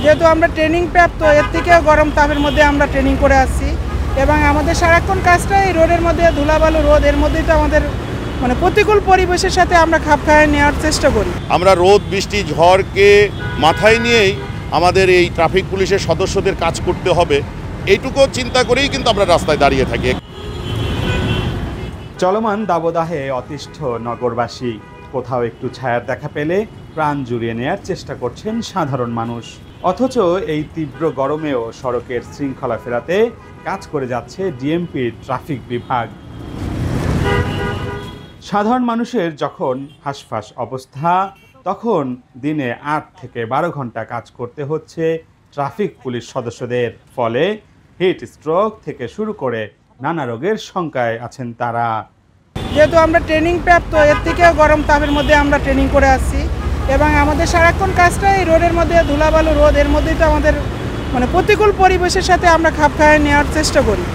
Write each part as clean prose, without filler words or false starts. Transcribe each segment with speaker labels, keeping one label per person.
Speaker 1: যেহেতু আমরা ট্রেনিং প্রাপ্ত, এর থেকেও গরম তাপের মধ্যে আমরা ট্রেনিং করে আসছি এবং আমাদের সারাক্ষণ কাজটা এই রোডের মধ্যে, ধুলাবালু রোদ, এর মধ্যেই তো আমাদের প্রতিকূল পরিবেশের সাথে আমরা খাপ খাইয়ে নেওয়ার চেষ্টা করি।
Speaker 2: আমরা রোদ, বৃষ্টি, ঝড়কে মাথায় নিয়েই আমাদের এই ট্রাফিক পুলিশের সদস্যদের কাজ করতে হবে, এইটুকু চিন্তা করেই কিন্তু আমরা রাস্তায় দাঁড়িয়ে থাকি।
Speaker 3: চলমান দাবদাহে অতিষ্ঠ নগরবাসী, কোথাও একটু ছায়ার দেখা পেলে প্রাণ জুড়িয়ে নেয়ার চেষ্টা করছেন সাধারণ মানুষ। অথচ এই তীব্র গরমেও সড়কের শৃঙ্খলা ফেরাতে কাজ করে যাচ্ছে ডিএমপির ট্রাফিক বিভাগ। সাধারণ মানুষের যখন হাঁসফাঁস অবস্থা, তখন দিনে ৮ থেকে ১২ ঘন্টা কাজ করতে হচ্ছে ট্রাফিক পুলিশ সদস্যদের। ফলে হিট স্ট্রোক থেকে শুরু করে নানা রোগের শঙ্কায় আছেন তারা।
Speaker 1: যেহেতু আমরা ট্রেনিং প্রাপ্ত, এর থেকেও গরম তাপের মধ্যে আমরা ট্রেনিং করে আসছি এবং আমাদের সারাক্ষণ কাজটা এই রোডের মধ্যে, ধুলাবালু রোদ, এর মধ্যেই তো আমাদের প্রতিকূল পরিবেশের সাথে আমরা খাপ খাইয়ে নেওয়ার চেষ্টা করি।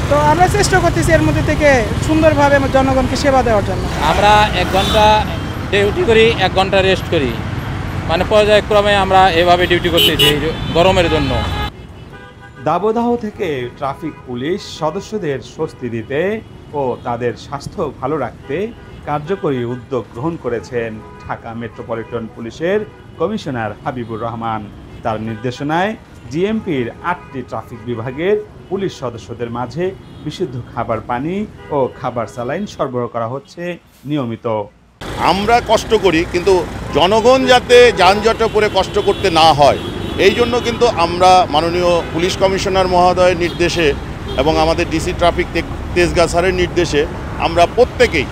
Speaker 1: তো আমরা চেষ্টা করতেছি এর মধ্যে থেকে সুন্দরভাবে জনগণকে সেবা দেওয়ার জন্য।
Speaker 4: আমরা 1 ঘন্টা ডিউটি করি, 1 ঘন্টা রেস্ট করি, পর্যায়ক্রমে আমরা এভাবে ডিউটি করতেছি গরমের জন্য।
Speaker 3: দাবদাহ থেকে ট্রাফিক পুলিশ সদস্যদের স্বস্তি দিতে ও তাদের স্বাস্থ্য ভালো রাখতে কার্যকরী উদ্যোগ গ্রহণ করেছেন ঢাকা মেট্রোপলিটন পুলিশের কমিশনার হাবিবুর রহমান। তার নির্দেশনায় ডিএমপির 8টি ট্রাফিক বিভাগের পুলিশ সদস্যদের মাঝে বিশুদ্ধ খাবার পানি ও খাবার স্যালাইন সরবরাহ করা হচ্ছে নিয়মিত।
Speaker 2: আমরা কষ্ট করি, কিন্তু জনগণ যাতে যানজটে পড়ে কষ্ট করতে না হয়, এই জন্য কিন্তু আমরা মাননীয় পুলিশ কমিশনার মহোদয়ের নির্দেশে এবং আমাদের ডিসি ট্রাফিক তেজগাঁ স্যারের নির্দেশে আমরা প্রত্যেকেই,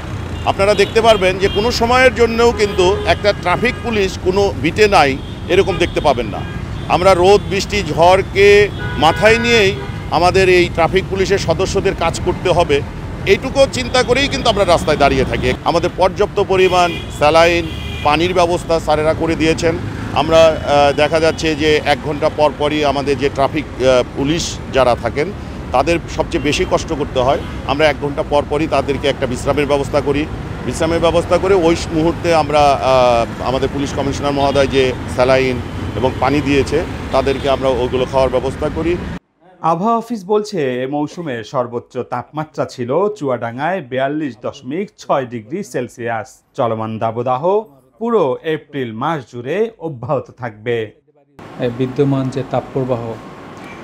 Speaker 2: আপনারা দেখতে পারবেন যে কোনো সময়ের জন্যও কিন্তু একটা ট্রাফিক পুলিশ কোনো বিটে নাই এরকম দেখতে পাবেন না। আমরা রোদ, বৃষ্টি, ঝড়কে মাথায় নিয়েই আমাদের এই ট্রাফিক পুলিশের সদস্যদের কাজ করতে হবে, এইটুকু চিন্তা করেই কিন্তু আমরা রাস্তায় দাঁড়িয়ে থাকি। আমাদের পর্যাপ্ত পরিমাণ স্যালাইন, পানির ব্যবস্থা স্যারেরা করে দিয়েছেন। আমরা দেখা যাচ্ছে যে 1 ঘন্টা পর পরই আমাদের যে ট্রাফিক পুলিশ যারা থাকেন তাদের সবচেয়ে বেশি কষ্ট করতে হয়। আমরা 1 ঘন্টা পর পরই তাদেরকে একটা বিশ্রামের ব্যবস্থা করি। বিশ্রামের ব্যবস্থা করে ওই মুহূর্তে আমরা আমাদের পুলিশ কমিশনার মহোদয় যে স্যালাইন এবং পানি দিয়েছে তাদেরকে আমরা ওইগুলো খাওয়ার ব্যবস্থা করি।
Speaker 3: আবহাওয়া অফিস বলছে এ মৌসুমে সর্বোচ্চ তাপমাত্রা ছিল চুয়াডাঙ্গায় 42.6 ডিগ্রি সেলসিয়াস। চলমান দাবদাহ পুরো এপ্রিল মাস জুড়ে অব্যাহত থাকবে।
Speaker 5: বিদ্যমান যে তাপপ্রবাহ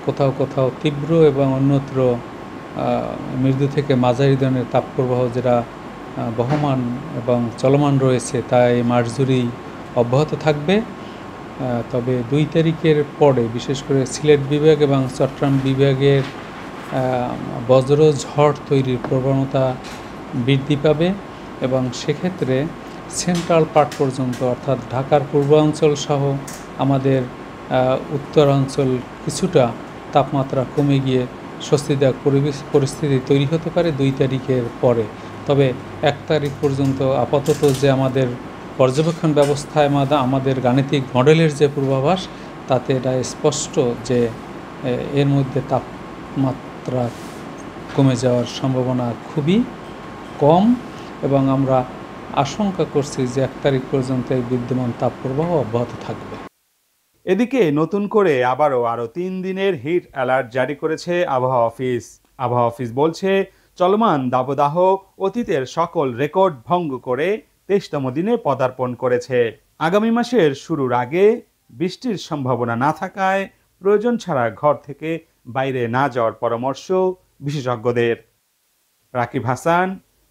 Speaker 5: কোথাও কোথাও তীব্র এবং অন্যত্র মৃদু থেকে মাঝারি ধরনের তাপপ্রবাহ যেটা বহমান এবং চলমান রয়েছে, তা এই মাস জুড়েই অব্যাহত থাকবে। তবে 2 তারিখের পরে বিশেষ করে সিলেট বিভাগ এবং চট্টগ্রাম বিভাগের বজ্র ঝড় তৈরির প্রবণতা বৃদ্ধি পাবে এবং সেক্ষেত্রে সেন্ট্রাল পার্ট পর্যন্ত অর্থাৎ ঢাকার পূর্বাঞ্চল সহ আমাদের উত্তরাঞ্চল কিছুটা তাপমাত্রা কমে গিয়ে স্বস্তিদায়ক পরিস্থিতি তৈরি হতে পারে 2 তারিখের পরে। তবে 1 তারিখ পর্যন্ত আপাতত যে আমাদের পর্যবেক্ষণ ব্যবস্থায় আমাদের গাণিতিক মডেলের যে পূর্বাভাস, তাতে এটা স্পষ্ট যে এর মধ্যে তাপমাত্রা কমে যাওয়ার সম্ভাবনা খুবই কম এবং আমরা আশঙ্কা করছি যে 1 তারিখ পর্যন্ত এই বিদ্যমান তাপপ্রবাহ অব্যাহত থাকবে।
Speaker 3: এদিকে নতুন করে আরও 3 দিনের হিট অ্যালার্ট জারি করেছে আবহাওয়া অফিস। আবহাওয়া অফিস বলছে চলমান দাবদাহ অতীতের সকল রেকর্ড ভঙ্গ করে 23তম দিনে পদার্পণ করেছে। আগামী মাসের শুরুর আগে বৃষ্টির সম্ভাবনা না থাকায় প্রয়োজন ছাড়া ঘর থেকে বাইরে না যাওয়ার পরামর্শ বিশেষজ্ঞদের। রাকিব হাসান,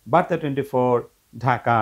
Speaker 3: বার্তা 24, ঢাকা।